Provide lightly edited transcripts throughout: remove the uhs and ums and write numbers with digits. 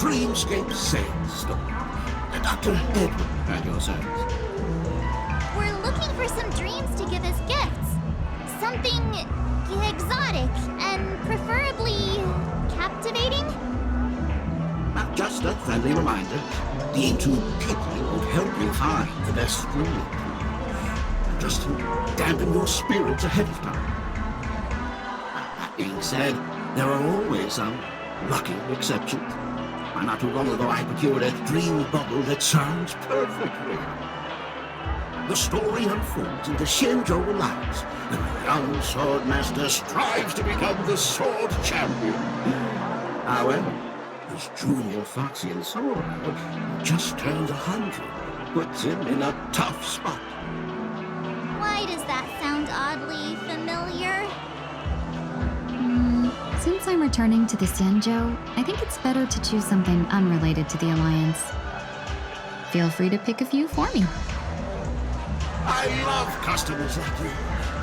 Dreamscape sales story. Dr. Edward and your service. We're looking for some dreams to give as gifts. Something exotic and preferably captivating. Just a friendly reminder. Being too picky won't help you find the best dream. Just to dampen your spirits ahead of time. That being said, there are always some lucky exceptions. Not too long ago I procured a dream bubble that sounds perfectly. The story unfolds in the Shenzhou Alliance, and the young sword master strives to become the sword champion. However, his junior Foxian sword just turned 100, puts him in a tough spot. Why does that sound oddly familiar? Since I'm returning to the Xianzhou, I think it's better to choose something unrelated to the Alliance. Feel free to pick a few for me. I love customers like you.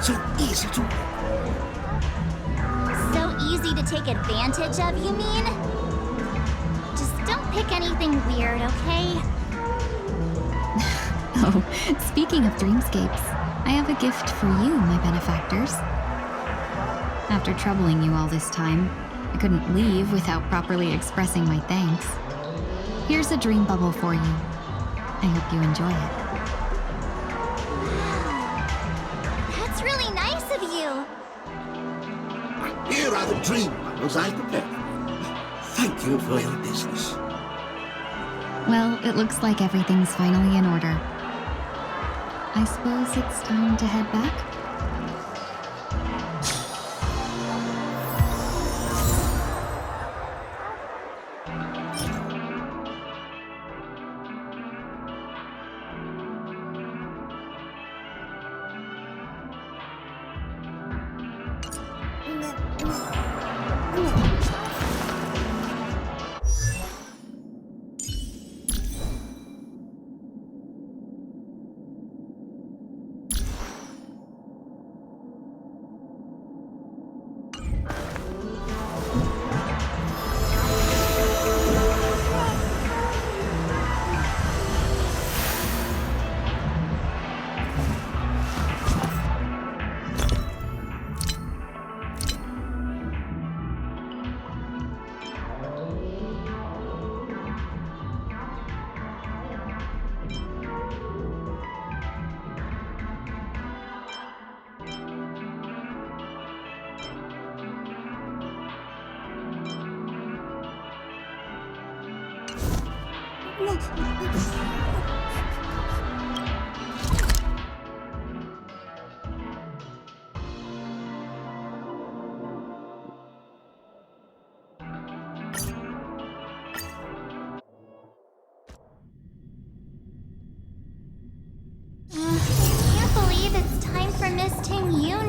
So easy to work. So easy to take advantage of, you mean? Just don't pick anything weird, okay? Oh, speaking of dreamscapes, I have a gift for you, my benefactors. After troubling you all this time, I couldn't leave without properly expressing my thanks. Here's a dream bubble for you. I hope you enjoy it. That's really nice of you. Here are the dream bubbles I prepared. Thank you for your business. Well, it looks like everything's finally in order. I suppose it's time to head back?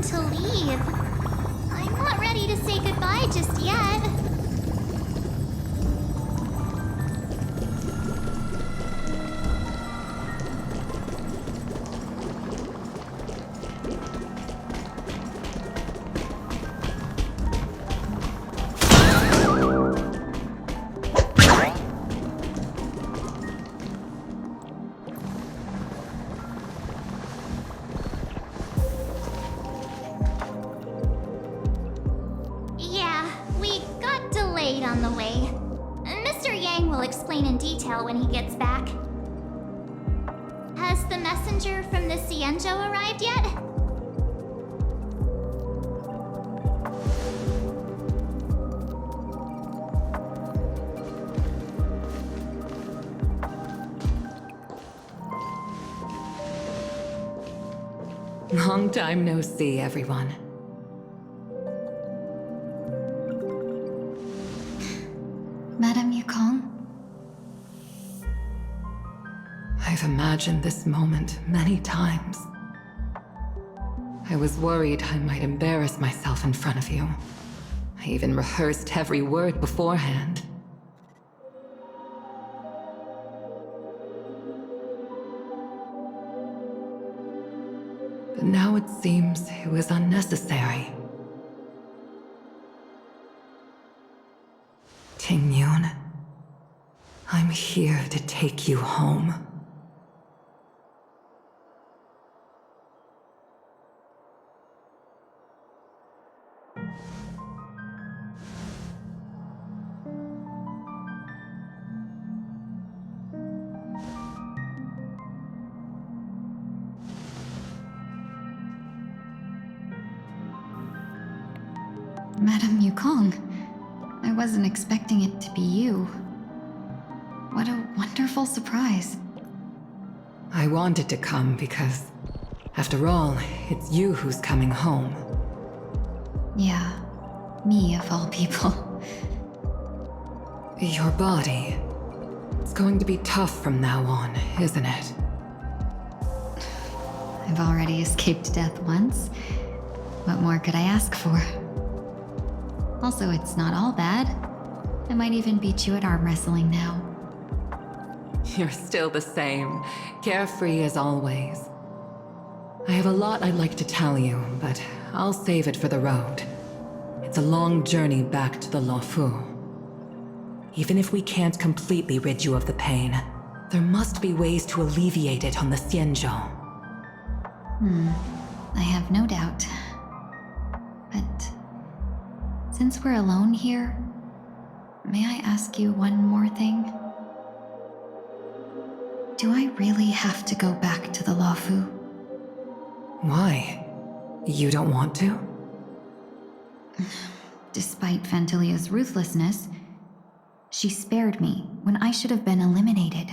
To leave. I'm not ready to say goodbye just yet. On the way. Mr. Yang will explain in detail when he gets back. Has the messenger from the Xianzhou arrived yet? Long time no see, everyone. Madame Yukong? I've imagined this moment many times. I was worried I might embarrass myself in front of you. I even rehearsed every word beforehand. But now it seems it was unnecessary. Ting Yun, I'm here to take you home. Madame Yukong, I wasn't expecting it to be you. What a wonderful surprise. I wanted to come because, after all, it's you who's coming home. Yeah, me of all people. Your body. It's going to be tough from now on, isn't it? I've already escaped death once. What more could I ask for? Also, it's not all bad. I might even beat you at arm wrestling now. You're still the same, carefree as always. I have a lot I'd like to tell you, but I'll save it for the road. It's a long journey back to the Luofu. Even if we can't completely rid you of the pain, there must be ways to alleviate it on the Xianzhou. I have no doubt. But since we're alone here, may I ask you one more thing? Do I really have to go back to the Luofu? Why? You don't want to? Despite Fantilia's ruthlessness, she spared me when I should have been eliminated.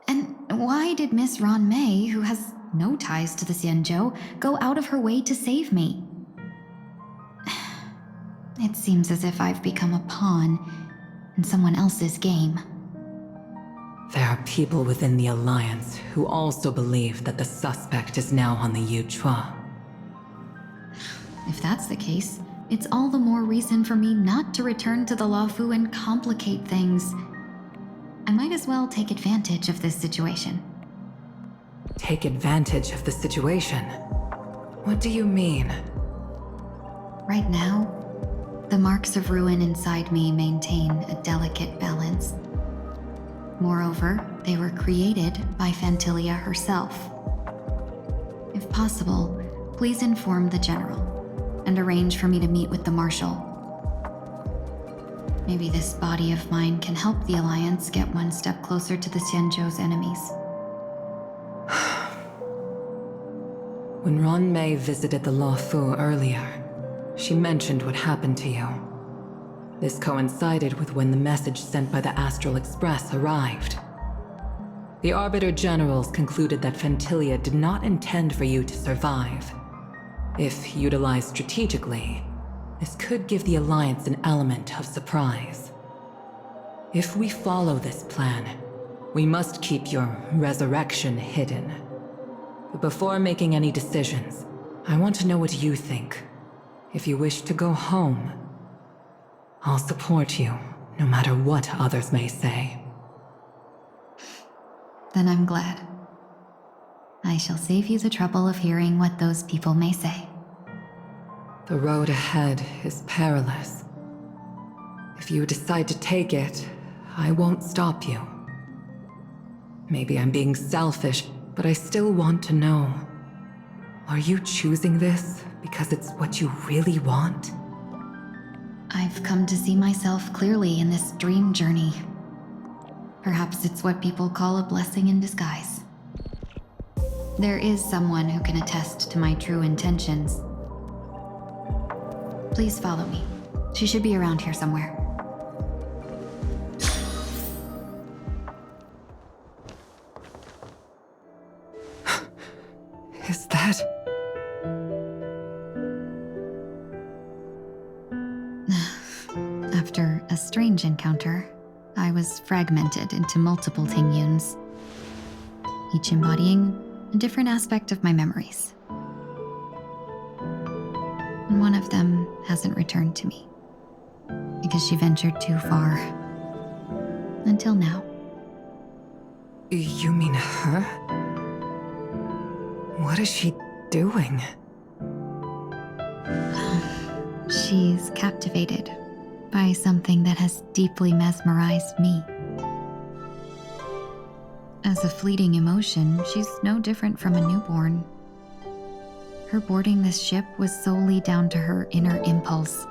And why did Miss Ron Mei, who has no ties to the Xianzhou, go out of her way to save me? It seems as if I've become a pawn in someone else's game. There are people within the Alliance who also believe that the suspect is now on the Yuchua. If that's the case, it's all the more reason for me not to return to the Luofu and complicate things. I might as well take advantage of this situation. Take advantage of the situation? What do you mean? Right now, the marks of ruin inside me maintain a delicate balance. Moreover, they were created by Fantilia herself. If possible, please inform the General and arrange for me to meet with the Marshal. Maybe this body of mine can help the Alliance get one step closer to the Xianzhou's enemies. When Ron Mei visited the Luofu earlier, she mentioned what happened to you. This coincided with when the message sent by the Astral Express arrived. The Arbiter Generals concluded that Fantilia did not intend for you to survive. If utilized strategically, this could give the Alliance an element of surprise. If we follow this plan, we must keep your resurrection hidden. But before making any decisions, I want to know what you think. If you wish to go home, I'll support you, no matter what others may say. Then I'm glad. I shall save you the trouble of hearing what those people may say. The road ahead is perilous. If you decide to take it, I won't stop you. Maybe I'm being selfish, but I still want to know. Are you choosing this because it's what you really want? I've come to see myself clearly in this dream journey. Perhaps it's what people call a blessing in disguise. There is someone who can attest to my true intentions. Please follow me. She should be around here somewhere. Is that... After a strange encounter, I was fragmented into multiple Tingyuns, each embodying a different aspect of my memories. And one of them hasn't returned to me, because she ventured too far. Until now. You mean her? What is she doing? She's captivated by something that has deeply mesmerized me. As a fleeting emotion, she's no different from a newborn. Her boarding this ship was solely down to her inner impulse.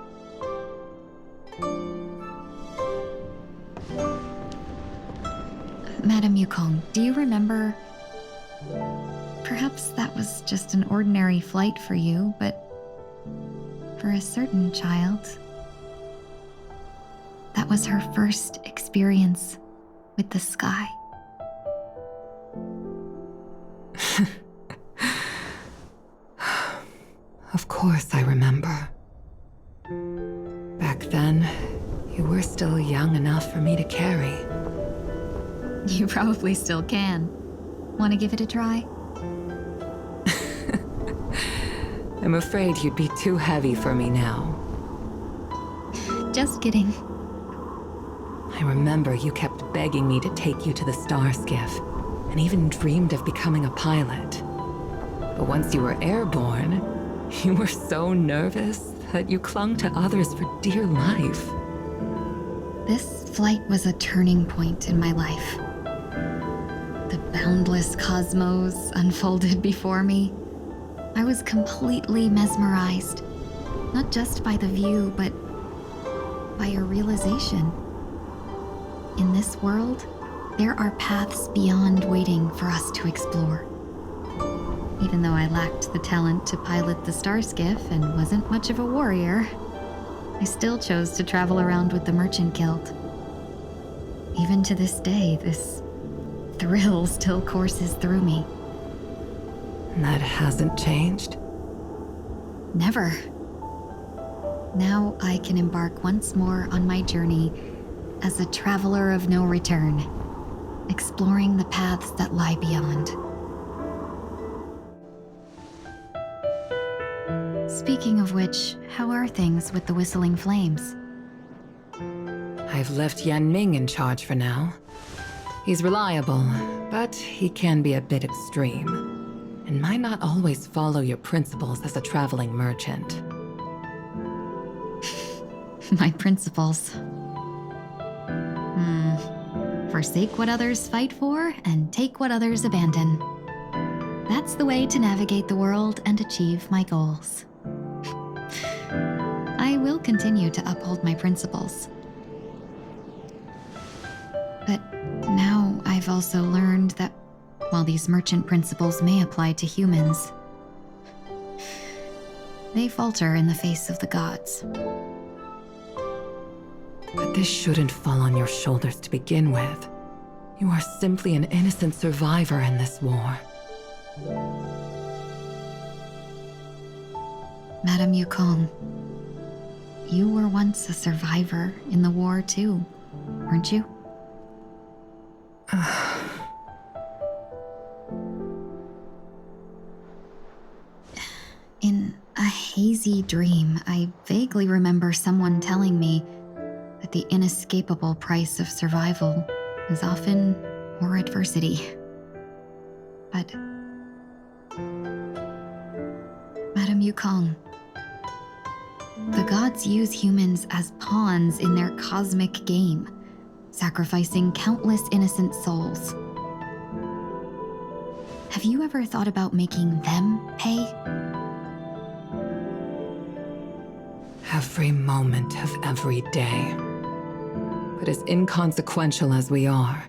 Madame Yukong, do you remember? Perhaps that was just an ordinary flight for you, but for a certain child, that was her first experience with the sky. Of course I remember. Back then, you were still young enough for me to carry. You probably still can. Want to give it a try? I'm afraid you'd be too heavy for me now. Just kidding. I remember you kept begging me to take you to the star skiff, and even dreamed of becoming a pilot. But once you were airborne, you were so nervous that you clung to others for dear life. This flight was a turning point in my life. The boundless cosmos unfolded before me. I was completely mesmerized, not just by the view, but by a realization. In this world, there are paths beyond waiting for us to explore. Even though I lacked the talent to pilot the star skiff and wasn't much of a warrior, I still chose to travel around with the Merchant Guild. Even to this day, this thrill still courses through me. That hasn't changed? Never. Now I can embark once more on my journey as a traveler of no return, exploring the paths that lie beyond. Speaking of which, how are things with the Whistling Flames? I've left Yan Ming in charge for now. He's reliable, but he can be a bit extreme, and might not always follow your principles as a traveling merchant. My principles. Forsake what others fight for and take what others abandon. That's the way to navigate the world and achieve my goals. I will continue to uphold my principles. But now I've also learned that while these merchant principles may apply to humans, they falter in the face of the gods. But this shouldn't fall on your shoulders to begin with. You are simply an innocent survivor in this war. Madame Yukong, you were once a survivor in the war too, weren't you? In a hazy dream, I vaguely remember someone telling me that the inescapable price of survival is often more adversity. But Madame Yukong, the gods use humans as pawns in their cosmic game, sacrificing countless innocent souls. Have you ever thought about making them pay? Every moment of every day. But as inconsequential as we are,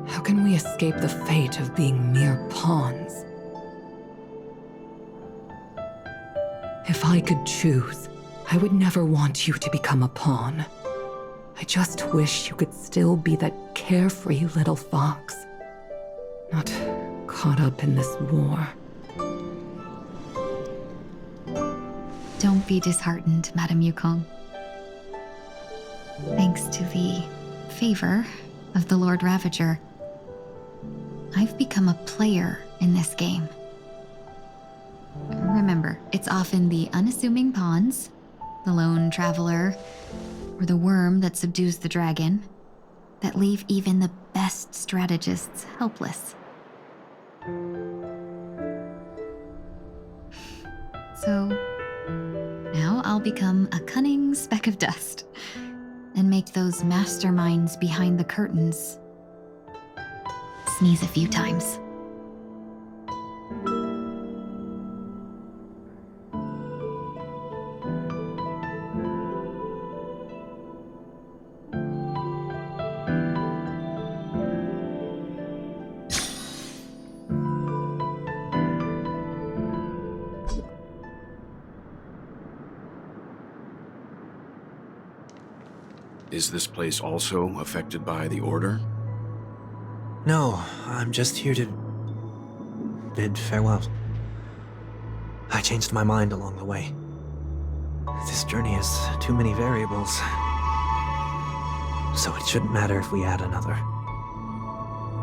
how can we escape the fate of being mere pawns? If I could choose, I would never want you to become a pawn. I just wish you could still be that carefree little fox, not caught up in this war. Don't be disheartened, Madame Yukong. Thanks to the favor of the Lord Ravager, I've become a player in this game. Remember, it's often the unassuming pawns, the lone traveler, or the worm that subdues the dragon, that leave even the best strategists helpless. So, now I'll become a cunning speck of dust and make those masterminds behind the curtains sneeze a few times. Is this place also affected by the Order? No, I'm just here to bid farewell. I changed my mind along the way. This journey has too many variables, so it shouldn't matter if we add another.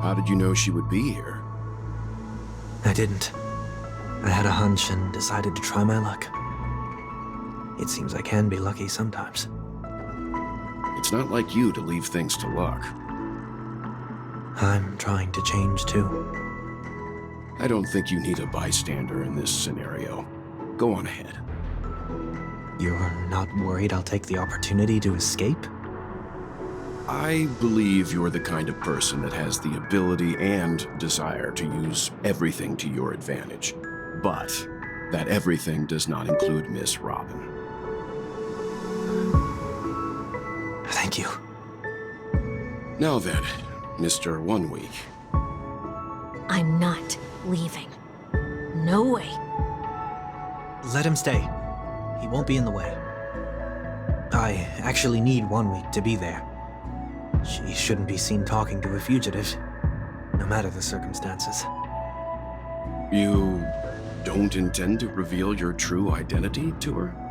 How did you know she would be here? I didn't. I had a hunch and decided to try my luck. It seems I can be lucky sometimes. It's not like you to leave things to luck. I'm trying to change too. I don't think you need a bystander in this scenario. Go on ahead. You're not worried I'll take the opportunity to escape? I believe you're the kind of person that has the ability and desire to use everything to your advantage. But that everything does not include Miss Robin. Thank you. Now then, Mr. 1 Week. I'm not leaving. No way. Let him stay. He won't be in the way. I actually need 1 week to be there. She shouldn't be seen talking to a fugitive, no matter the circumstances. You don't intend to reveal your true identity to her?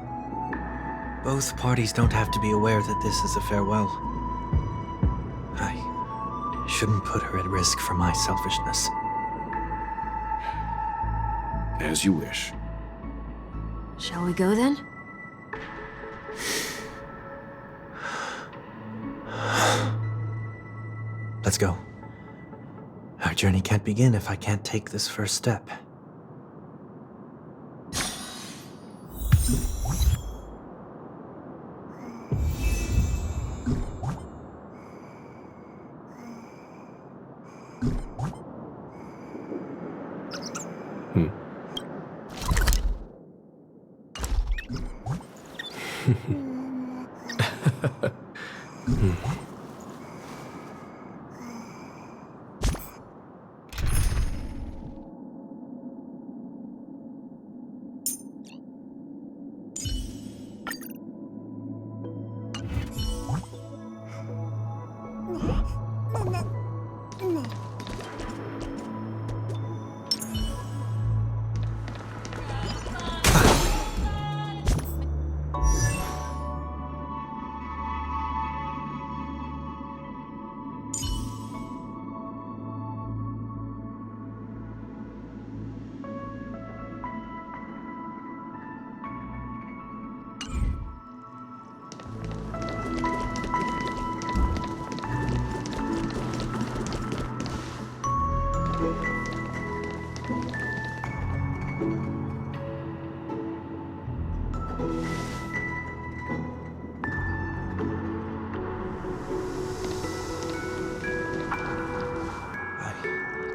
Both parties don't have to be aware that this is a farewell. I shouldn't put her at risk for my selfishness. As you wish. Shall we go then? Let's go. Our journey can't begin if I can't take this first step.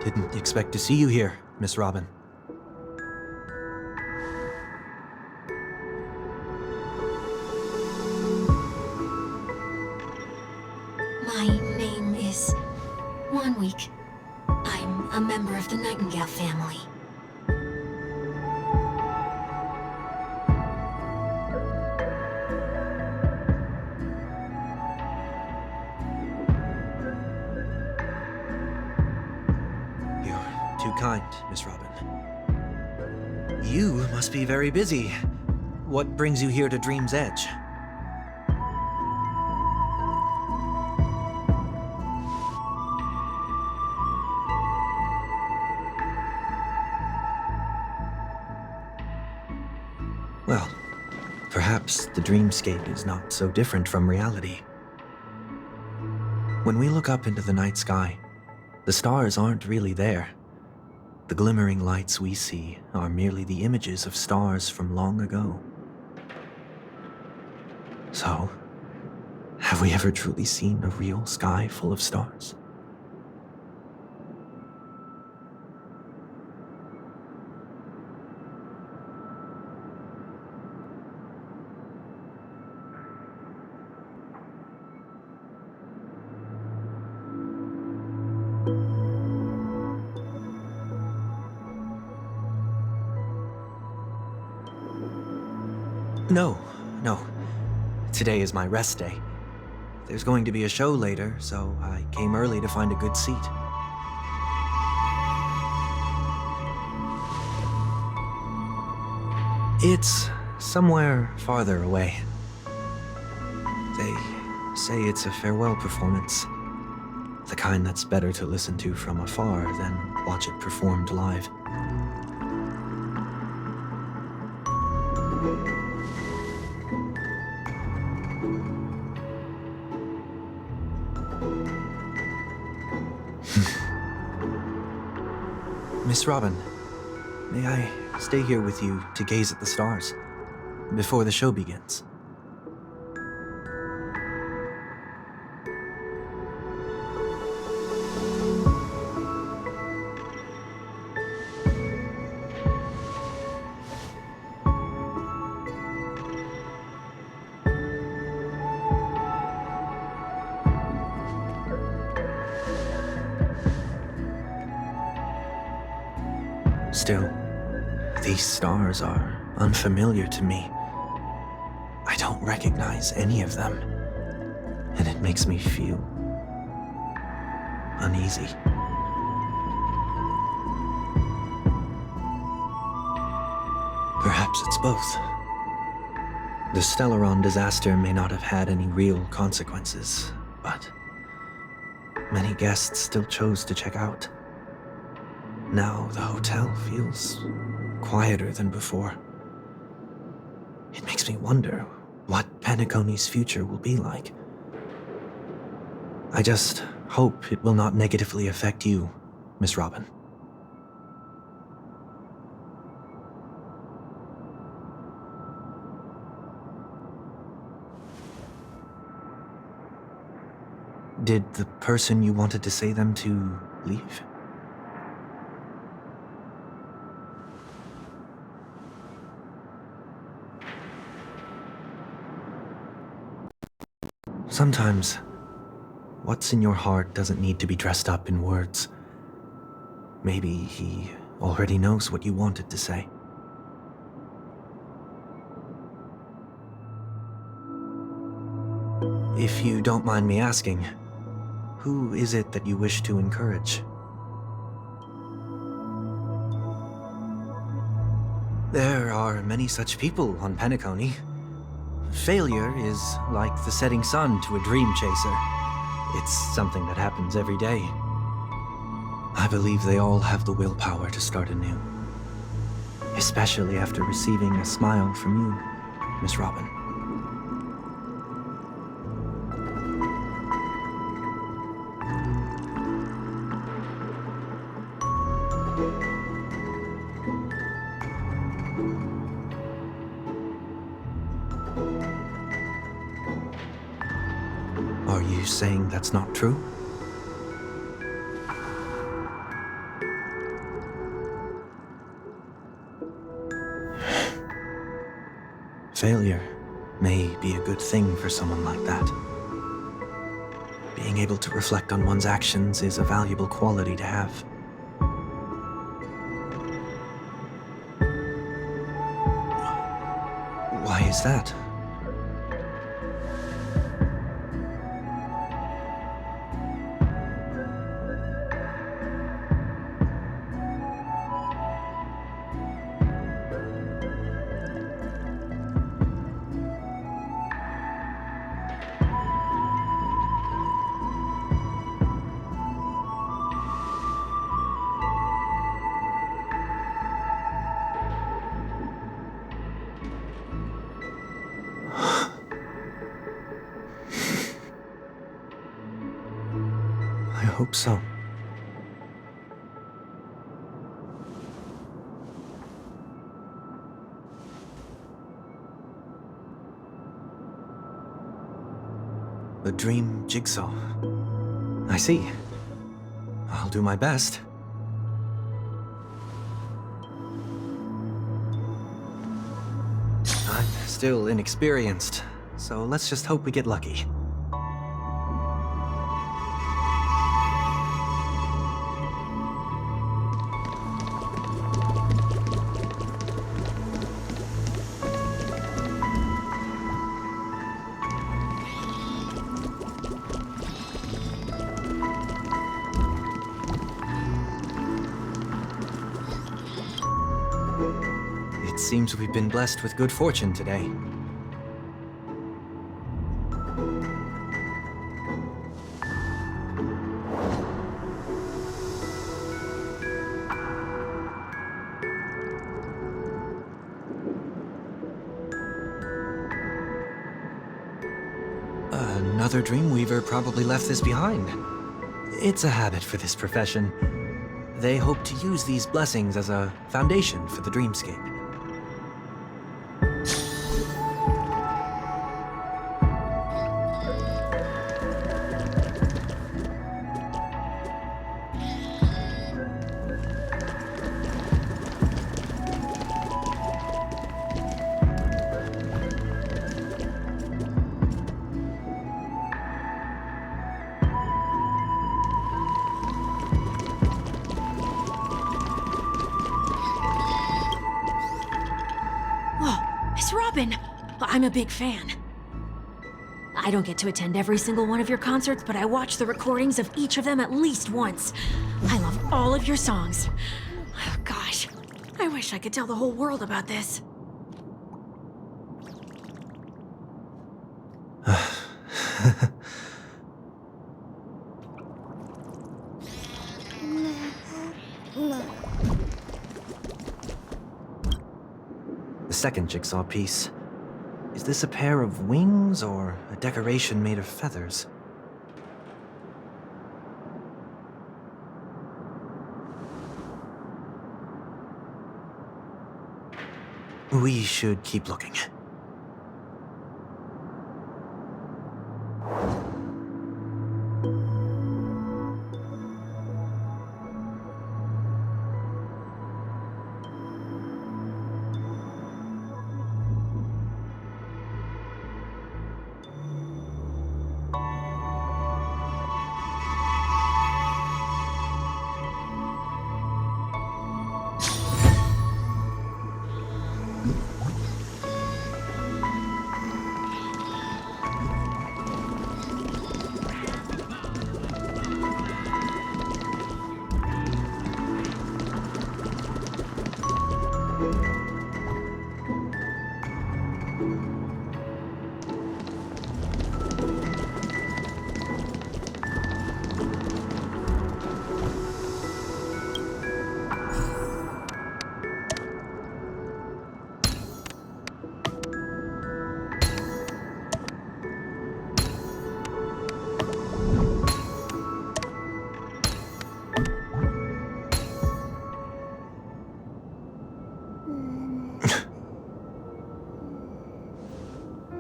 Didn't expect to see you here, Miss Robin. My name is 1 Week. I'm a member of the Nightingale family. Too kind, Miss Robin. You must be very busy. What brings you here to Dream's Edge? Well, perhaps the dreamscape is not so different from reality. When we look up into the night sky, the stars aren't really there. The glimmering lights we see are merely the images of stars from long ago. So, have we ever truly seen a real sky full of stars? No. Today is my rest day. There's going to be a show later, so I came early to find a good seat. It's somewhere farther away. They say it's a farewell performance. The kind that's better to listen to from afar than watch it performed live. Miss Robin, may I stay here with you to gaze at the stars before the show begins? Still, these stars are unfamiliar to me. I don't recognize any of them, and it makes me feel uneasy. Perhaps it's both. The Stellaron disaster may not have had any real consequences, but many guests still chose to check out. Now the hotel feels quieter than before. It makes me wonder what Penacony's future will be like. I just hope it will not negatively affect you, Miss Robin. Did the person you wanted to say them to leave? Sometimes, what's in your heart doesn't need to be dressed up in words. Maybe he already knows what you wanted to say. If you don't mind me asking, who is it that you wish to encourage? There are many such people on Penacony. Failure is like the setting sun to a dream chaser. It's something that happens every day. I believe they all have the willpower to start anew. Especially after receiving a smile from you, Miss Robin. Are you saying that's not true? Failure may be a good thing for someone like that. Being able to reflect on one's actions is a valuable quality to have. Why is that? I hope so. The dream jigsaw. I see. I'll do my best. I'm still inexperienced, so let's just hope we get lucky. seems we've been blessed with good fortune today. Another Dreamweaver probably left this behind. It's a habit for this profession. They hope to use these blessings as a foundation for the dreamscape. I'm a big fan. I don't get to attend every single one of your concerts, but I watch the recordings of each of them at least once. I love all of your songs. Oh, gosh, I wish I could tell the whole world about this. The second jigsaw piece. Is this a pair of wings or a decoration made of feathers? We should keep looking.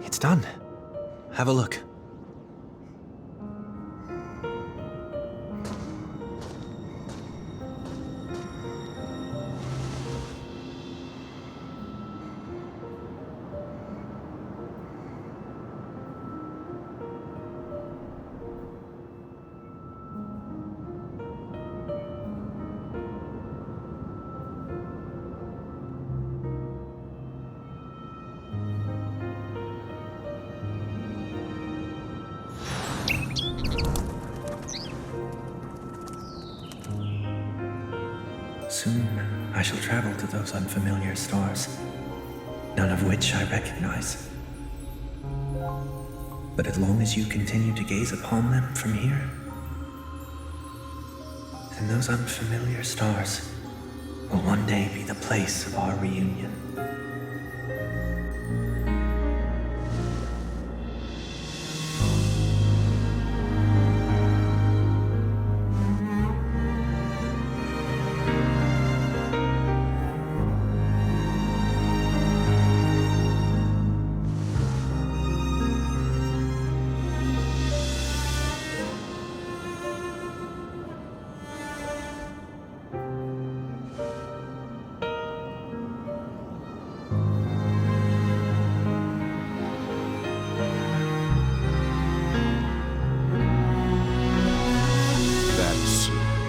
It's done. Have a look. Soon, I shall travel to those unfamiliar stars, none of which I recognize. But as long as you continue to gaze upon them from here, then those unfamiliar stars will one day be the place of our reunion.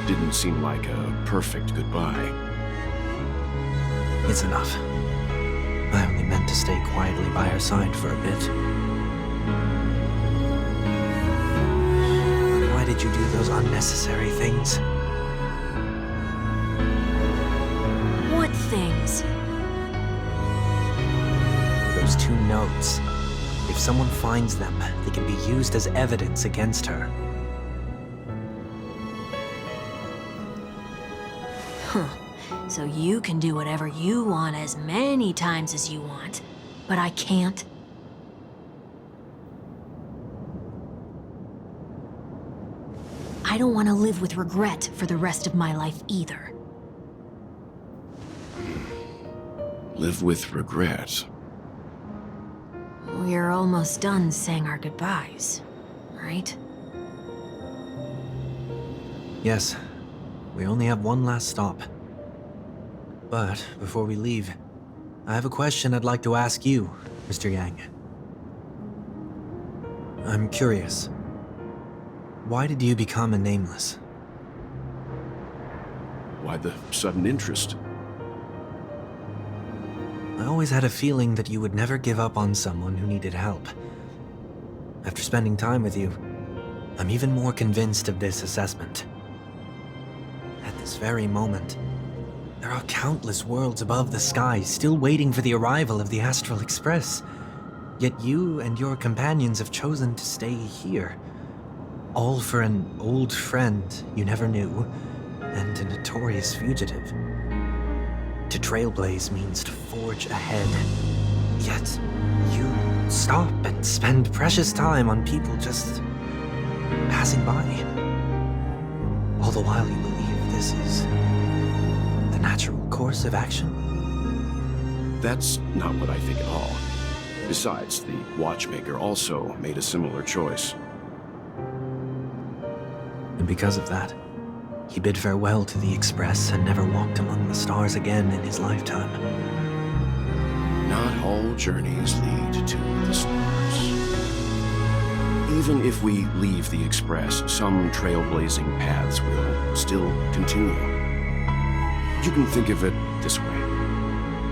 Didn't seem like a perfect goodbye. It's enough. I only meant to stay quietly by her side for a bit. Why did you do those unnecessary things? What things? those two notes. If someone finds them, they can be used as evidence against her. Huh. So you can do whatever you want as many times as you want, but I can't? I don't want to live with regret for the rest of my life either. Live with regret? We're almost done saying our goodbyes, right? Yes, we only have one last stop. But before we leave, I have a question I'd like to ask you, Mr. Yang. I'm curious. Why did you become a nameless? Why the sudden interest? I always had a feeling that you would never give up on someone who needed help. After spending time with you, I'm even more convinced of this assessment. At this very moment, there are countless worlds above the sky still waiting for the arrival of the Astral Express. Yet you and your companions have chosen to stay here. All for an old friend you never knew, and a notorious fugitive. To trailblaze means to forge ahead. Yet, you stop and spend precious time on people just passing by. All the while you believe this is the natural course of action. That's not what I think at all. Besides, the watchmaker also made a similar choice. And because of that, he bid farewell to the Express and never walked among the stars again in his lifetime. Not all journeys lead to the stars. Even if we leave the Express, some trailblazing paths will still continue. You can think of it this way.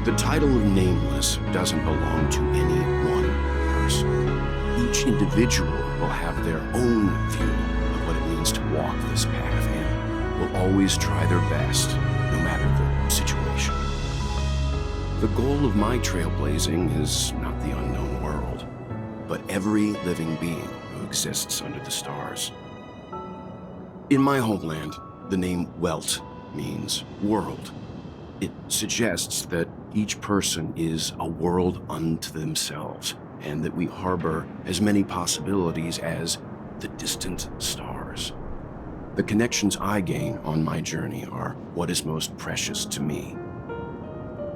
The title of Nameless doesn't belong to any one person. Each individual will have their own view of what it means to walk this path and will always try their best, no matter the situation. The goal of my trailblazing is not the unknown world, but every living being who exists under the stars. In my homeland, the name Welt means world. It suggests that each person is a world unto themselves, and that we harbor as many possibilities as the distant stars. The connections I gain on my journey are what is most precious to me.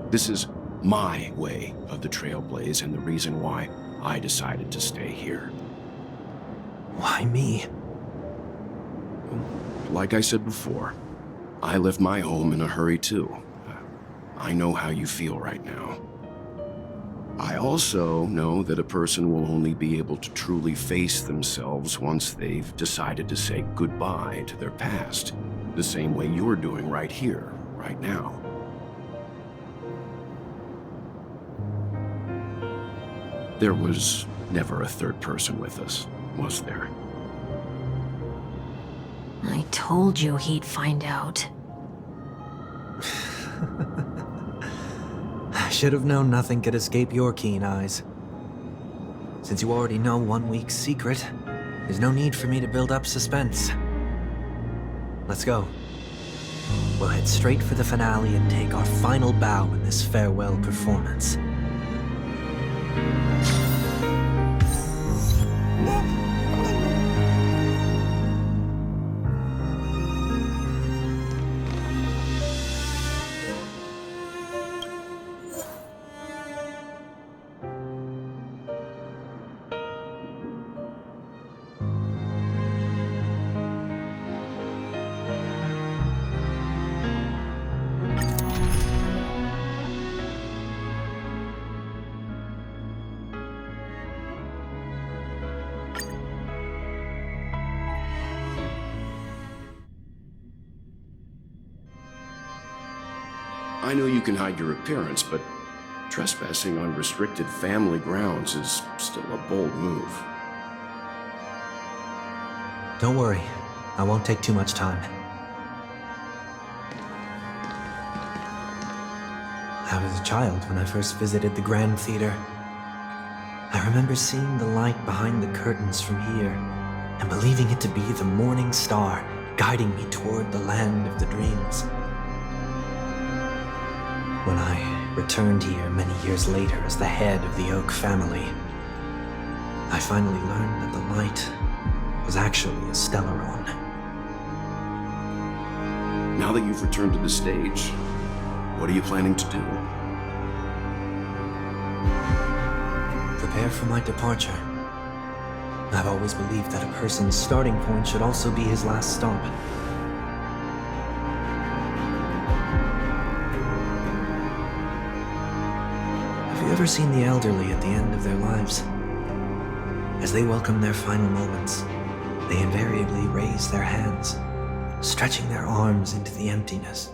This is my way of the trailblaze and the reason why I decided to stay here. Why me? Like I said before, I left my home in a hurry too. I know how you feel right now. I also know that a person will only be able to truly face themselves once they've decided to say goodbye to their past, the same way you're doing right here, right now. There was never a third person with us, was there? I told you he'd find out. I should have known nothing could escape your keen eyes. Since you already know 1 week's secret, there's no need for me to build up suspense. Let's go. We'll head straight for the finale and take our final bow in this farewell performance. I know you can hide your appearance, but trespassing on restricted family grounds is still a bold move. Don't worry, I won't take too much time. I was a child when I first visited the Grand Theater. I remember seeing the light behind the curtains from here, and believing it to be the morning star guiding me toward the land of the dreams. When I returned here many years later as the head of the Oak family, I finally learned that the light was actually a Stellaron. Now that you've returned to the stage, what are you planning to do? Prepare for my departure. I've always believed that a person's starting point should also be his last stop. Have you ever seen the elderly at the end of their lives? As they welcome their final moments, they invariably raise their hands, stretching their arms into the emptiness.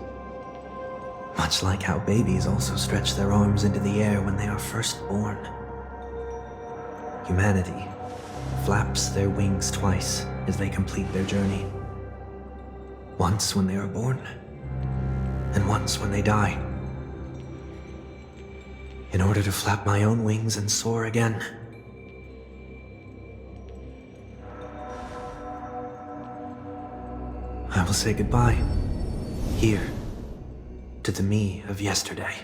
Much like how babies also stretch their arms into the air when they are first born. Humanity flaps their wings twice as they complete their journey. Once when they are born, and once when they die. In order to flap my own wings and soar again. I will say goodbye, here, to the me of yesterday.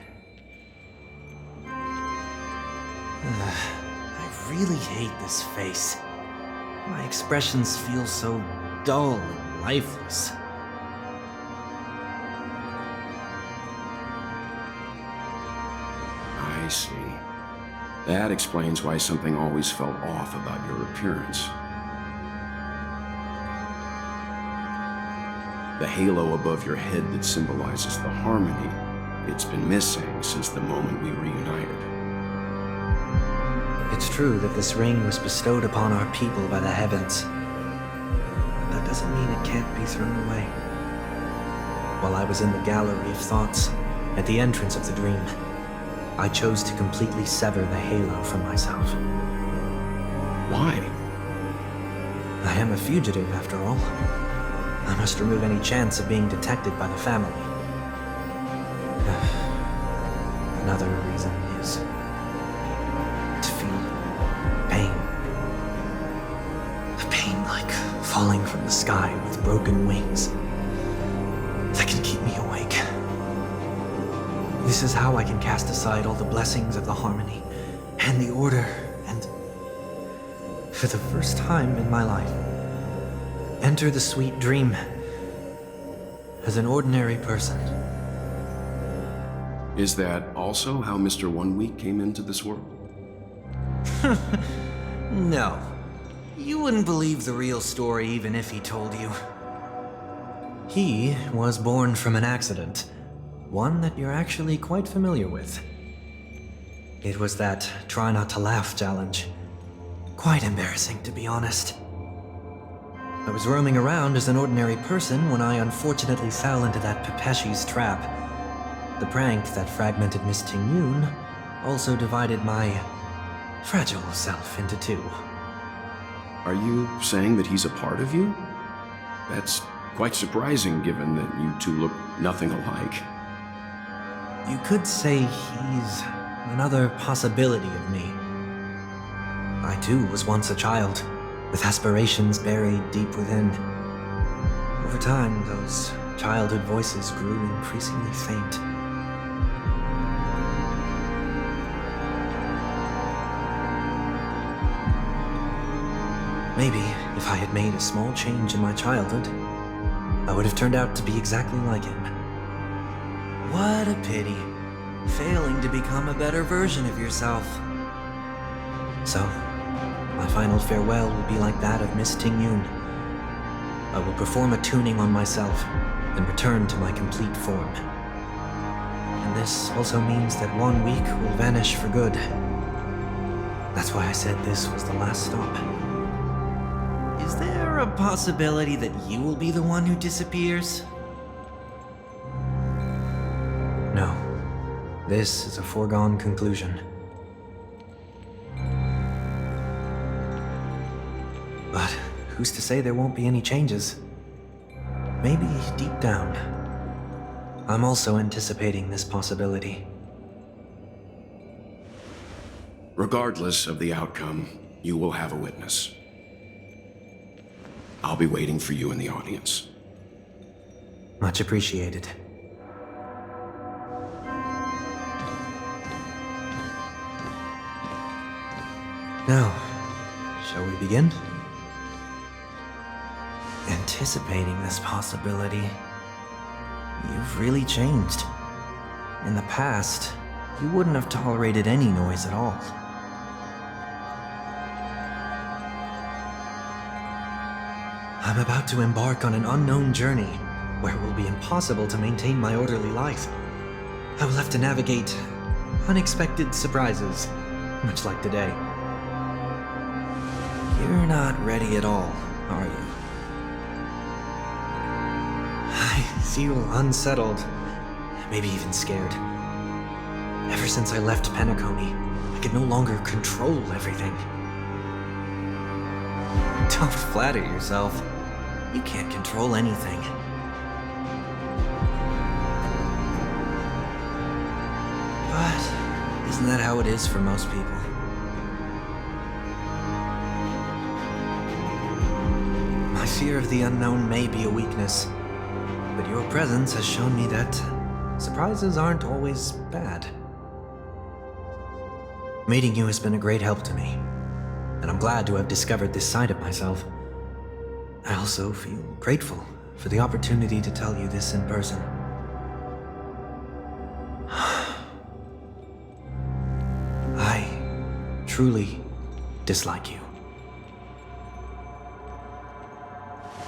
I really hate this face. My expressions feel so dull and lifeless. I see. That explains why something always felt off about your appearance. The halo above your head that symbolizes the harmony, it's been missing since the moment we reunited. It's true that this ring was bestowed upon our people by the heavens. But that doesn't mean it can't be thrown away. While I was in the gallery of thoughts, at the entrance of the dream, I chose to completely sever the halo from myself. Why? I am a fugitive, after all. I must remove any chance of being detected by the family. Another reason is to feel pain. A pain like falling from the sky with broken wings that can keep me awake. This is how I can cast aside all the blessings of the harmony and the order and, for the first time in my life, enter the sweet dream as an ordinary person. Is that also how Mr. 1 Week came into this world? No. You wouldn't believe the real story even if he told you. He was born from an accident. One that you're actually quite familiar with. It was that try not to laugh challenge. Quite embarrassing, to be honest. I was roaming around as an ordinary person when I unfortunately fell into that Pepeshi's trap. The prank that fragmented Miss Ting-Yoon also divided my fragile self into two. Are you saying that he's a part of you? That's quite surprising given that you two look nothing alike. You could say he's another possibility of me. I too was once a child, with aspirations buried deep within. Over time, those childhood voices grew increasingly faint. Maybe if I had made a small change in my childhood, I would have turned out to be exactly like him. What a pity, failing to become a better version of yourself. So, my final farewell will be like that of Miss Ting-Yoon. I will perform a tuning on myself, and return to my complete form. And this also means that 1 week will vanish for good. That's why I said this was the last stop. Is there a possibility that you will be the one who disappears? No. This is a foregone conclusion. But who's to say there won't be any changes? Maybe deep down, I'm also anticipating this possibility. Regardless of the outcome, you will have a witness. I'll be waiting for you in the audience. Much appreciated. Now, shall we begin? Anticipating this possibility, you've really changed. In the past, you wouldn't have tolerated any noise at all. I'm about to embark on an unknown journey where it will be impossible to maintain my orderly life. I will have to navigate unexpected surprises, much like today. You're not ready at all, are you? I feel unsettled, maybe even scared. Ever since I left Penacony, I can no longer control everything. Don't flatter yourself. You can't control anything. But isn't that how it is for most people? My fear of the unknown may be a weakness, but your presence has shown me that surprises aren't always bad. Meeting you has been a great help to me, and I'm glad to have discovered this side of myself. I also feel grateful for the opportunity to tell you this in person. I truly dislike you.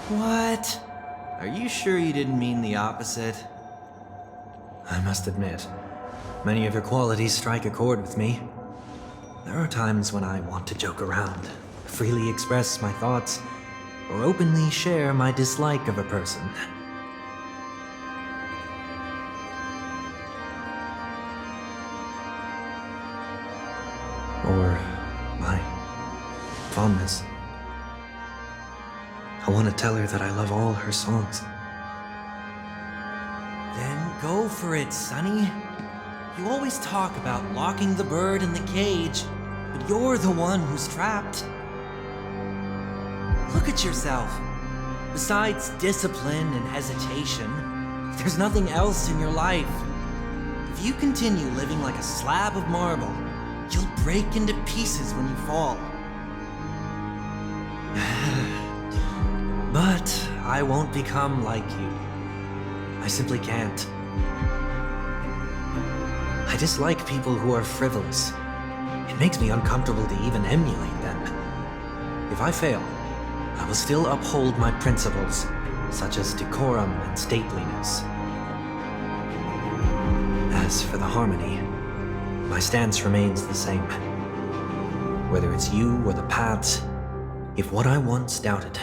What? Are you sure you didn't mean the opposite? I must admit, many of your qualities strike a chord with me. There are times when I want to joke around, freely express my thoughts, or openly share my dislike of a person. Or my fondness. I want to tell her that I love all her songs. Then go for it, Sonny. You always talk about locking the bird in the cage, but you're the one who's trapped. Look at yourself. Besides discipline and hesitation, there's nothing else in your life. If you continue living like a slab of marble, you'll break into pieces when you fall. But I won't become like you. I simply can't. I dislike people who are frivolous. It makes me uncomfortable to even emulate them. If I fail, I will still uphold my principles, such as decorum and stateliness. As for the harmony, my stance remains the same. Whether it's you or the paths, if what I once doubted,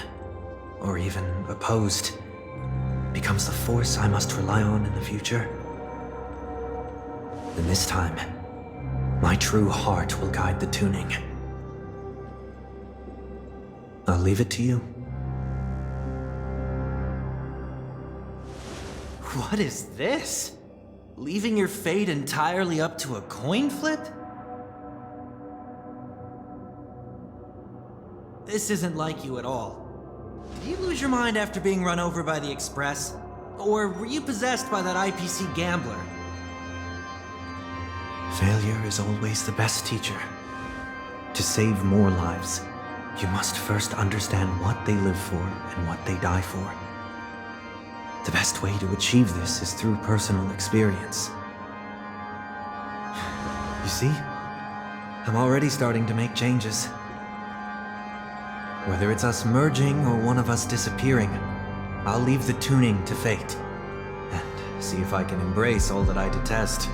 or even opposed, becomes the force I must rely on in the future, then this time, my true heart will guide the tuning. I'll leave it to you. What is this? Leaving your fate entirely up to a coin flip? This isn't like you at all. Did you lose your mind after being run over by the Express? Or were you possessed by that IPC gambler? Failure is always the best teacher. To save more lives, you must first understand what they live for and what they die for. The best way to achieve this is through personal experience. You see? I'm already starting to make changes. Whether it's us merging or one of us disappearing, I'll leave the tuning to fate, and see if I can embrace all that I detest.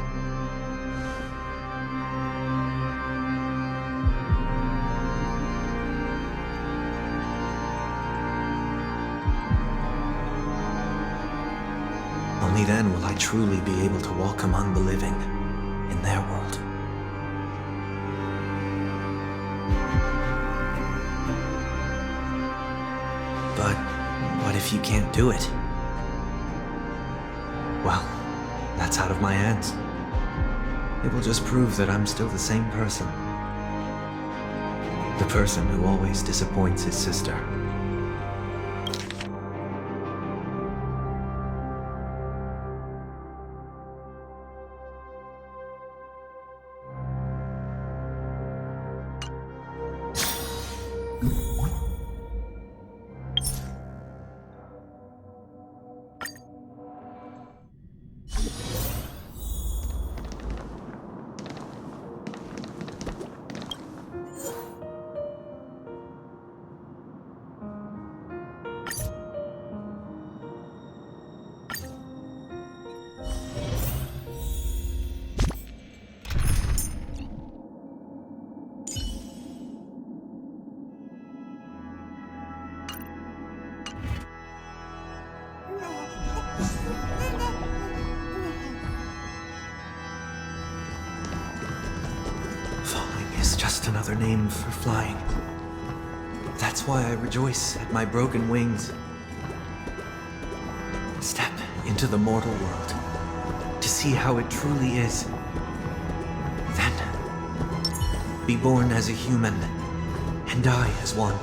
Only then will I truly be able to walk among the living in their world. But what if you can't do it? Well, that's out of my hands. It will just prove that I'm still the same person, The person who always disappoints his sister. Another name for flying. That's why I rejoice at my broken wings. Step into the mortal world to see how it truly is. Then, be born as a human and die as one.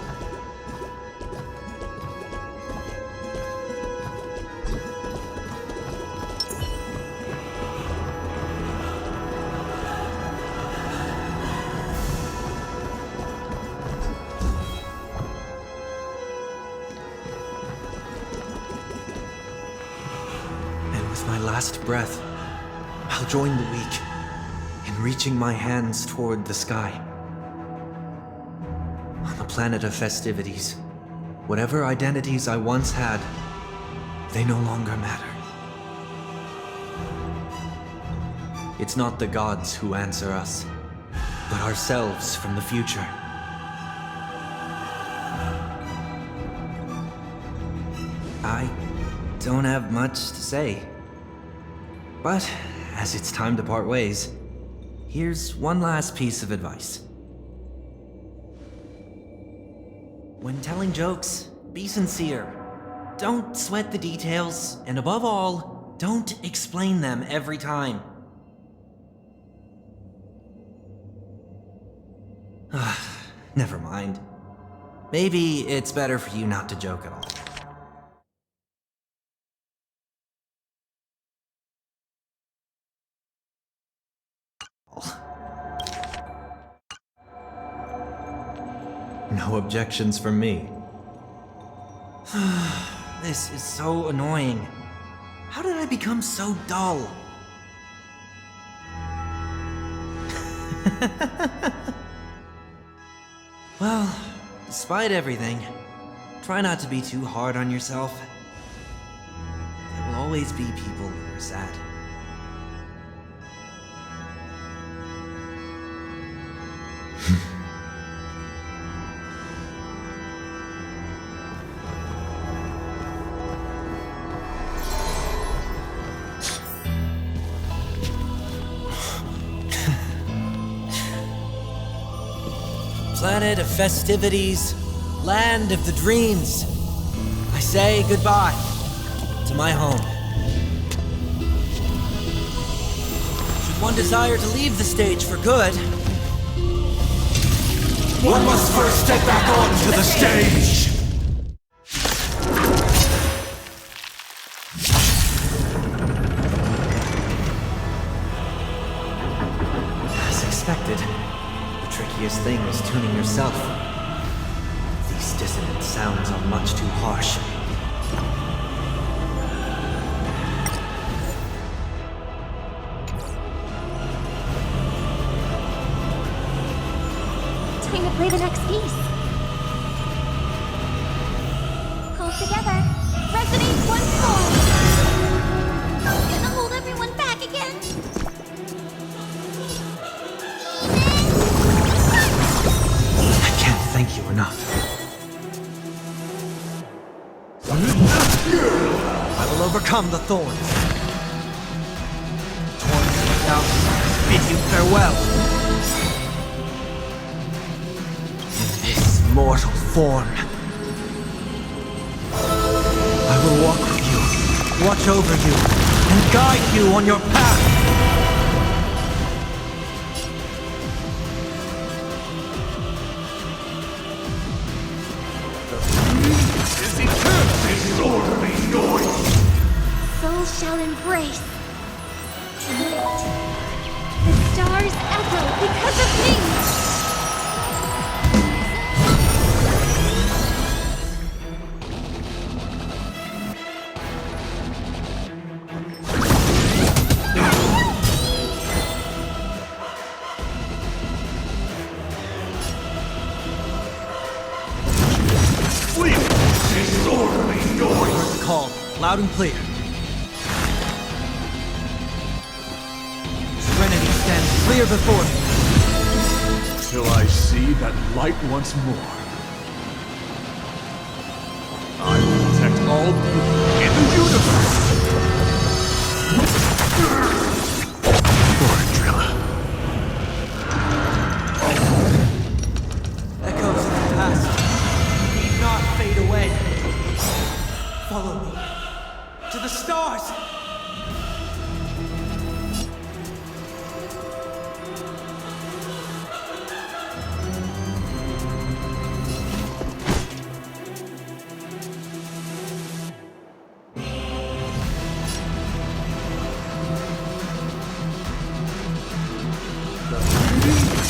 Last breath, I'll join the weak in reaching my hands toward the sky. On the planet of festivities, whatever identities I once had, they no longer matter. It's not the gods who answer us, but ourselves from the future. I don't have much to say. But, as it's time to part ways, here's one last piece of advice. When telling jokes, be sincere. Don't sweat the details, and above all, don't explain them every time. Never mind. Maybe it's better for you not to joke at all. No objections from me. This is so annoying. How did I become so dull? Well, despite everything, try not to be too hard on yourself. There will always be people who are sad. Planet of festivities, land of the dreams. I say goodbye to my home. Should one desire to leave the stage for good, one must first step back onto the stage! As expected. The trickiest thing is tuning yourself. These dissonant sounds are much too harsh. Time to play the next piece. Hold together. Resonate once more. Gonna hold everyone back again. Thank you enough. I will overcome the thorns. Torn out, bid you farewell. In this mortal form, I will walk with you, watch over you, and guide you on your path. is eternal. Disorderly noise. Souls shall embrace. The stars echo because of me. Disorderly noise. Call, loud and clear. Serenity stands clear before me. Till I see that light once more. I will protect all people in the universe. Echoes of the past need not fade away. Follow me to the stars.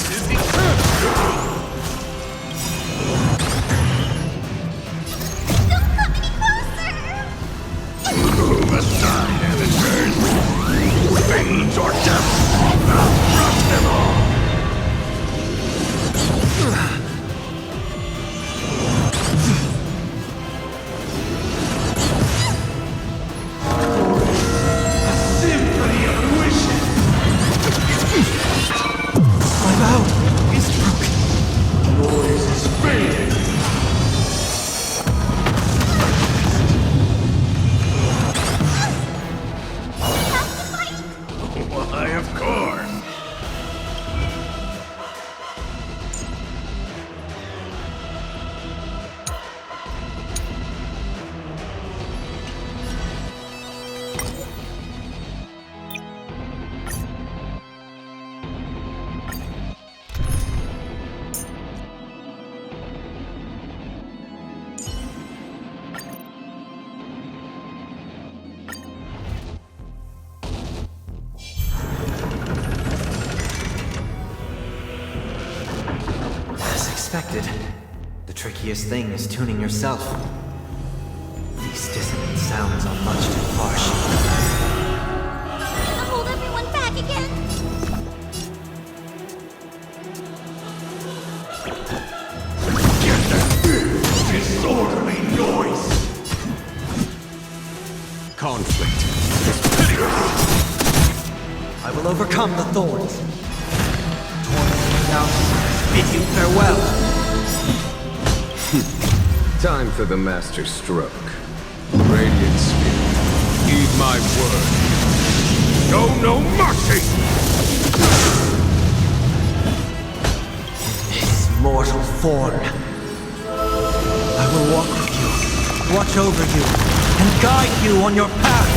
Is eternal. Don't come any closer! Move aside, amateurs. Veins or death. I'll crush them all. Symphony of wishes. My vow is broken. Noise is fading. Why, of course. As expected, the trickiest thing is tuning yourself. These dissonant sounds are much too harsh. I'm gonna hold everyone back again. Get that disorderly noise. Conflict is pitiless. I will overcome the thorns. Torment now. Bid you farewell. Time for the master stroke. Radiant Spirit, heed my word. Show no mercy. This mortal form. I will walk with you, watch over you, and guide you on your path.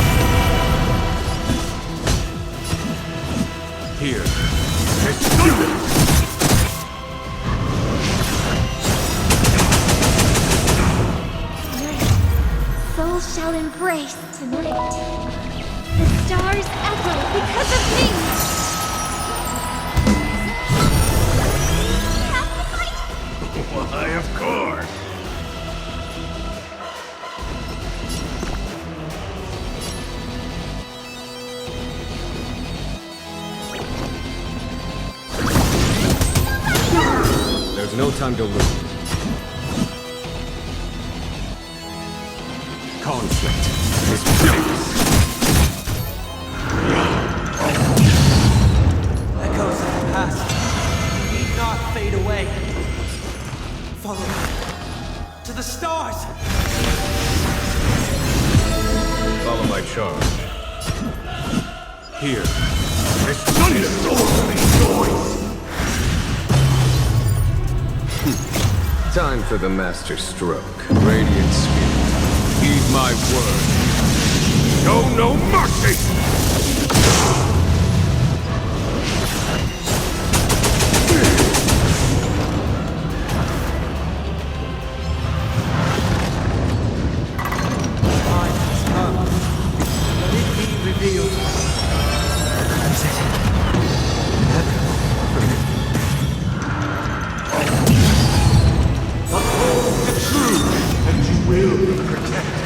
Here. It's Souls shall embrace tonight. The stars echo because of me. We have to fight. Why, of course. There's no time to lose. Conflict is pitiless. Echoes of the past need not fade away. Follow me to the stars. Follow my charge. Here. It's disorderly noise. Time for the master stroke. Radiant Spirit, heed my word. Show no mercy. You'll be protected.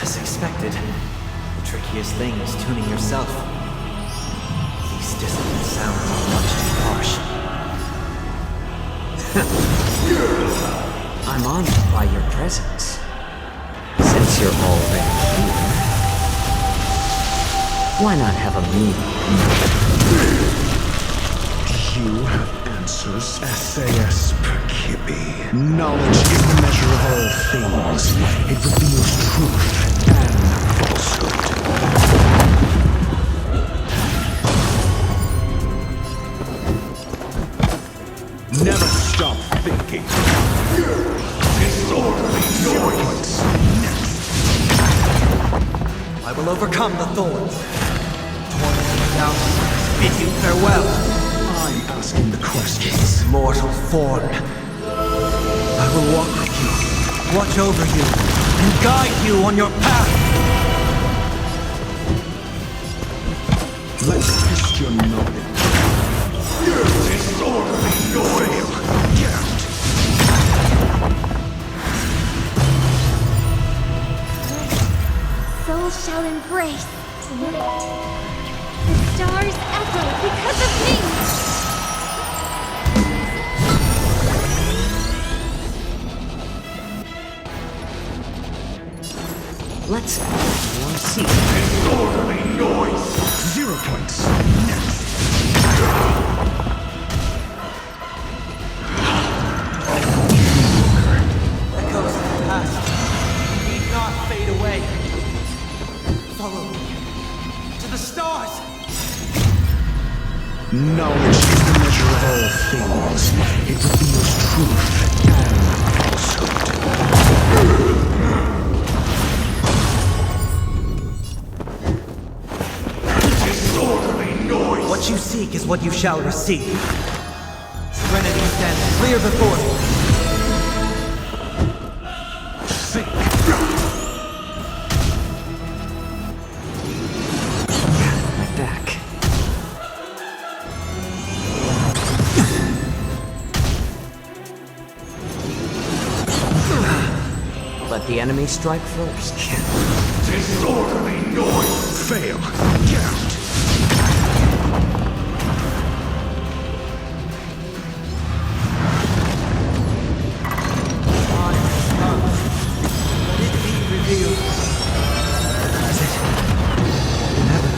As expected, the trickiest thing is tuning yourself. These dissonant sounds are much too harsh. I'm honored by your presence. Since you're already here, why not have a meeting? Do you have answers? SAS Perkibi. Knowledge is the measure of all things. It reveals truth and falsehood. Never stop thinking. Disorderly noise. I will overcome the thorns. Toiling down, bid you farewell. I'm asking the questions. Mortal form. I will walk with you, watch over you, and guide you on your path. Let's test your knowledge. Disorderly noise. Get out. Soul shall embrace. The stars echo because of me. Let's have one seat. Disorderly noise. 0 points. Next. Echoes of the past need not fade away. Follow me to the stars. Knowledge is the measure of all things. It reveals truth and falsehood. Disorderly noise. What you seek is what you shall receive. Serenity stands clear before you. Think. My back. Let the enemy strike first. Disorderly noise. Fail. Get out. Let it be revealed. Is it never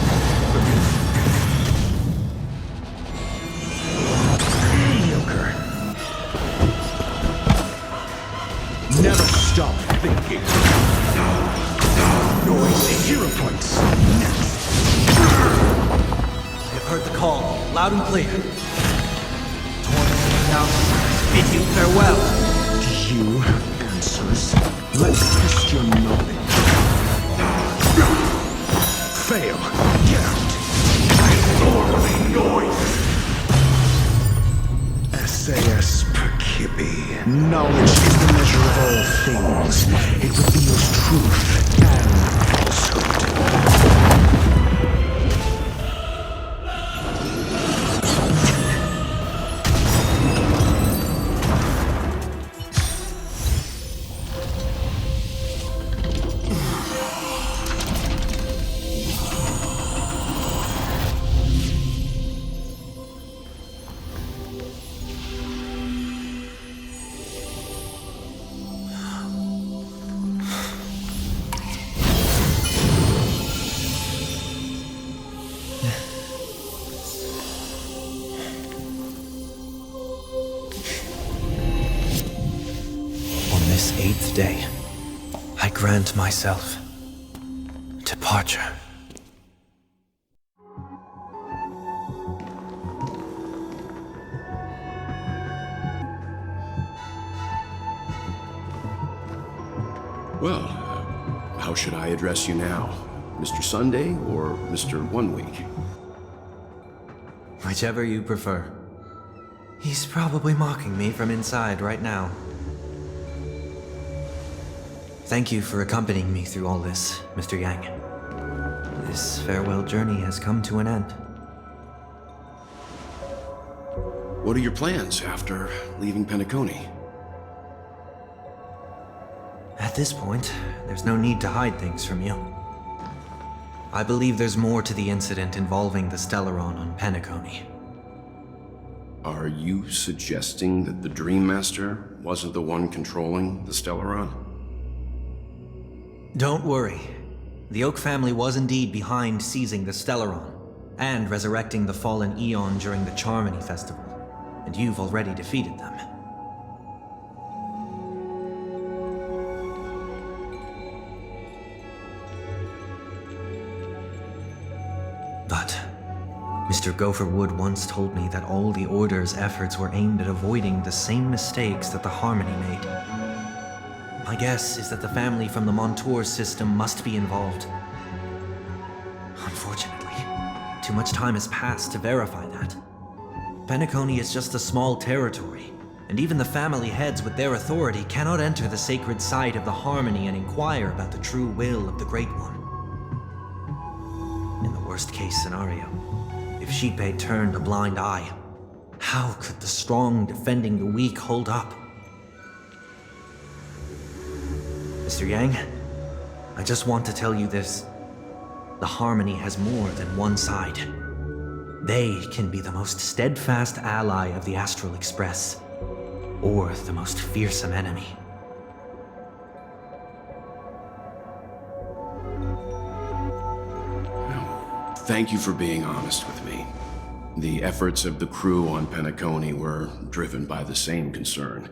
Mediocre. Never stop thinking. Noisy 0 points. Next. I have heard the call, loud and clear. Toiling down, bid you farewell. Do you have answers? Let's test your knowledge. Fail. Get out. Disorderly noise. SAS Perkibi. Knowledge is the measure of all things. It reveals truth and falsehood. This 8th day, I grant myself departure. Well, how should I address you now? Mr. Sunday or Mr. 1 Week? Whichever you prefer. He's probably mocking me from inside right now. Thank you for accompanying me through all this, Mr. Yang. This farewell journey has come to an end. What are your plans after leaving Penacony? At this point, there's no need to hide things from you. I believe there's more to the incident involving the Stellaron on Penacony. Are you suggesting that the Dream Master wasn't the one controlling the Stellaron? Don't worry. The Oak family was indeed behind seizing the Stellaron and resurrecting the fallen Eon during the Charmony Festival, and you've already defeated them. But Mr. Gopherwood once told me that all the Order's efforts were aimed at avoiding the same mistakes that the Harmony made. My guess is that the family from the Montour system must be involved. Unfortunately, too much time has passed to verify that. Penacony is just a small territory, and even the family heads with their authority cannot enter the sacred site of the Harmony and inquire about the true will of the Great One. In the worst-case scenario, if Sheepei turned a blind eye, how could the strong defending the weak hold up? Mr. Yang, I just want to tell you this. The Harmony has more than one side. They can be the most steadfast ally of the Astral Express, or the most fearsome enemy. Thank you for being honest with me. The efforts of the crew on Penacony were driven by the same concern.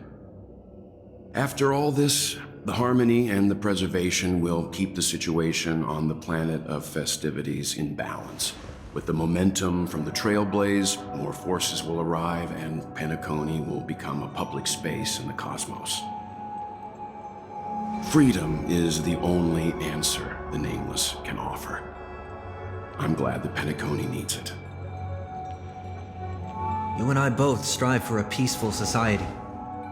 After all this, the Harmony and the Preservation will keep the situation on the planet of festivities in balance. With the momentum from the Trailblaze, more forces will arrive and Penacony will become a public space in the cosmos. Freedom is the only answer the Nameless can offer. I'm glad that Penacony needs it. You and I both strive for a peaceful society,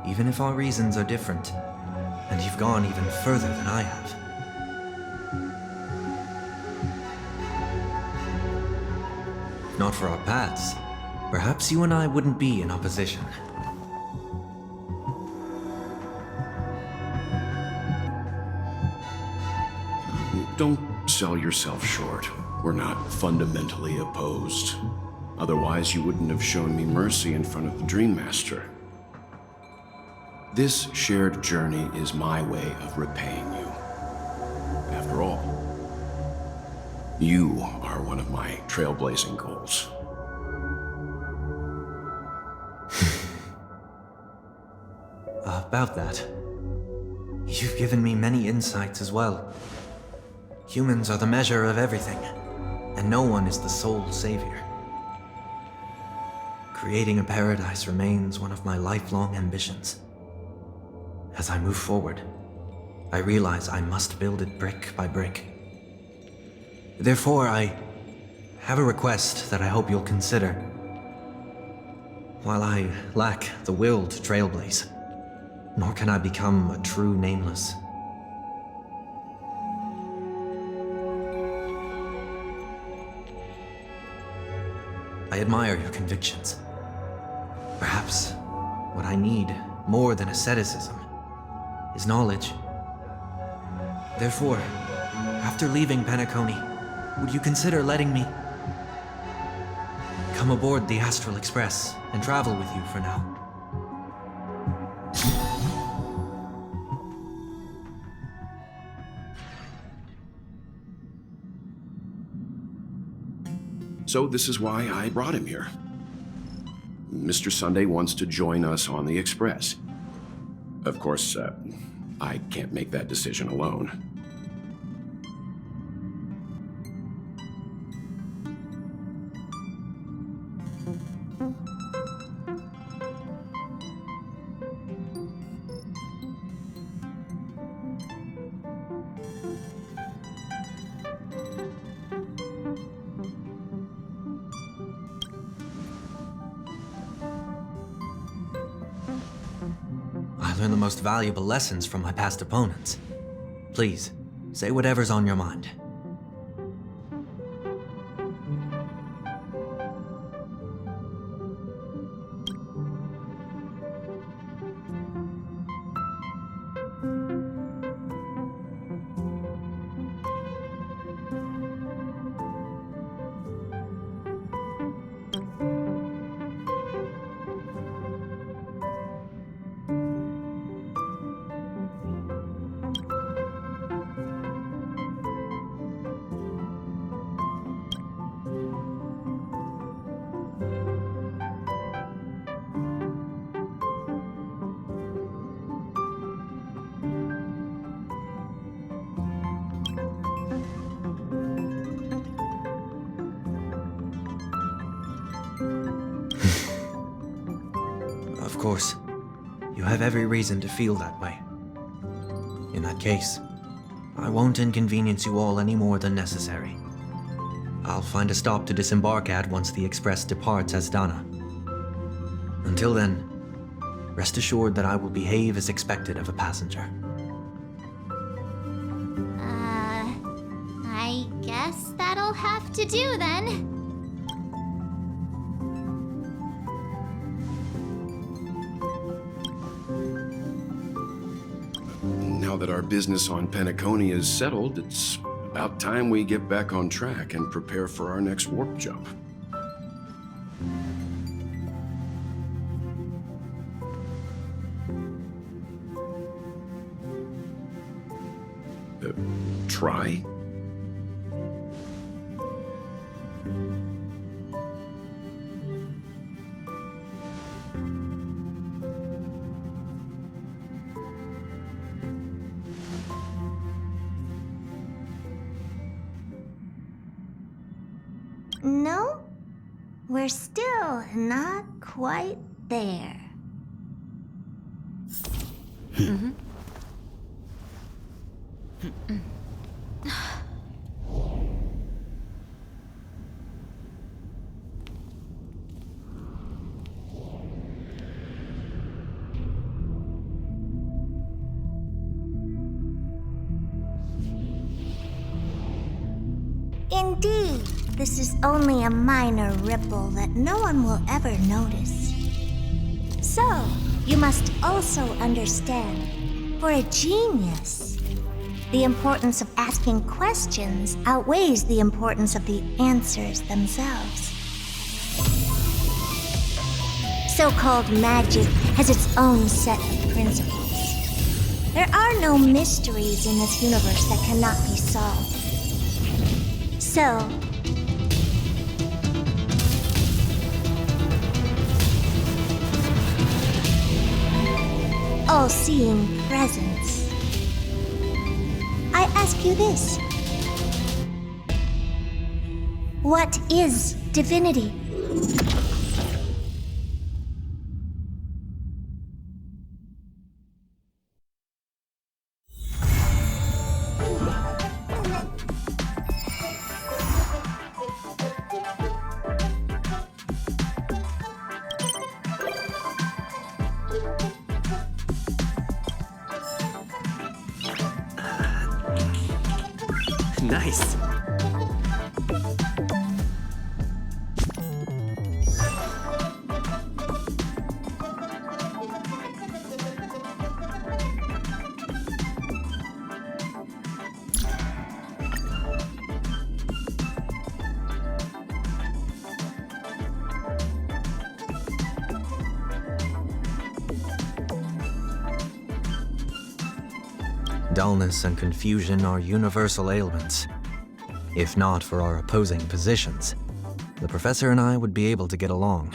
even if our reasons are different. And you've gone even further than I have. If not for our paths, perhaps you and I wouldn't be in opposition. Don't sell yourself short. We're not fundamentally opposed. Otherwise, you wouldn't have shown me mercy in front of the Dream Master. This shared journey is my way of repaying you. After all, you are one of my trailblazing goals. About that, you've given me many insights as well. Humans are the measure of everything, and no one is the sole savior. Creating a paradise remains one of my lifelong ambitions. As I move forward, I realize I must build it brick by brick. Therefore, I have a request that I hope you'll consider. While I lack the will to trailblaze, nor can I become a true Nameless. I admire your convictions. Perhaps what I need more than asceticism is knowledge. Therefore, after leaving Penacony, would you consider letting me come aboard the Astral Express and travel with you for now? So this is why I brought him here. Mr. Sunday wants to join us on the Express. Of course, I can't make that decision alone. learn the most valuable lessons from my past opponents. Please, say whatever's on your mind. Of course, you have every reason to feel that way. In that case, I won't inconvenience you all any more than necessary. I'll find a stop to disembark at once the express departs Asdana. Until then, rest assured that I will behave as expected of a passenger. I guess that'll have to do then. Now that our business on Penacony is settled, it's about time we get back on track and prepare for our next warp jump. Try? No, we're still not quite there. Indeed, this is only a minor ripple that no one will ever notice. So, you must also understand, for a genius, the importance of asking questions outweighs the importance of the answers themselves. So-called magic has its own set of principles. There are no mysteries in this universe that cannot be solved. So, all-seeing presence, I ask you this. What is divinity? Nice. Dullness and confusion are universal ailments. If not for our opposing positions, the Professor and I would be able to get along.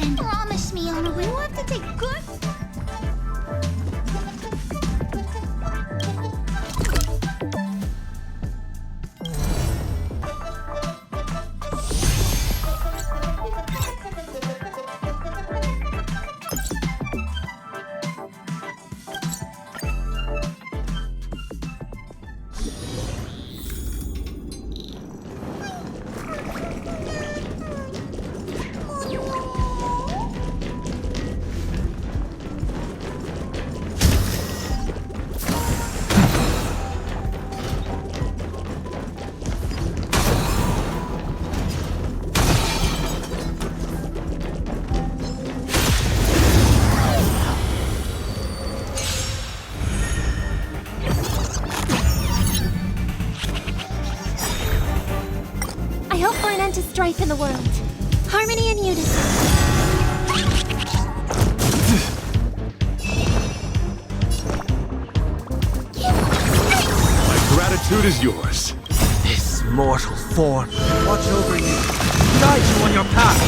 and promise me on a ring. We'll have to take good. To strife in the world. Harmony and unison. My gratitude is yours. This mortal form, watch over you, guide you on your path.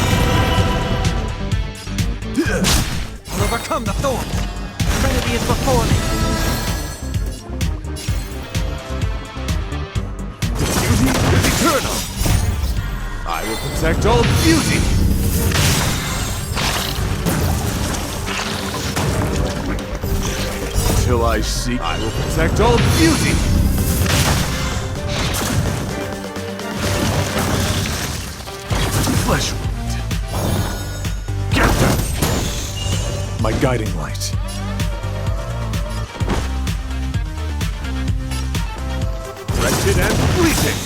I'll overcome the thorns. Trinity is before me. Beauty is eternal. I will protect all beauty! Till I see, I will protect all beauty! Flesh wound. Get them! My guiding light. Wretched and fleeting!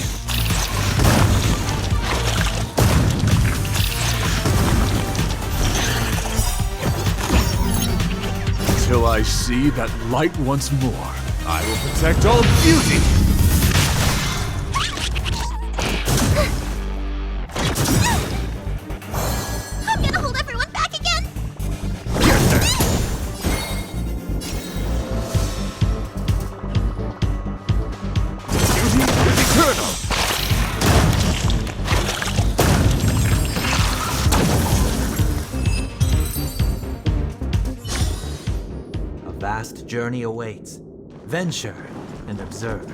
Till I see that light once more, I will protect all beauty! I'm gonna hold everyone back again! Get there! Beauty is eternal! A vast journey awaits. Venture and observe.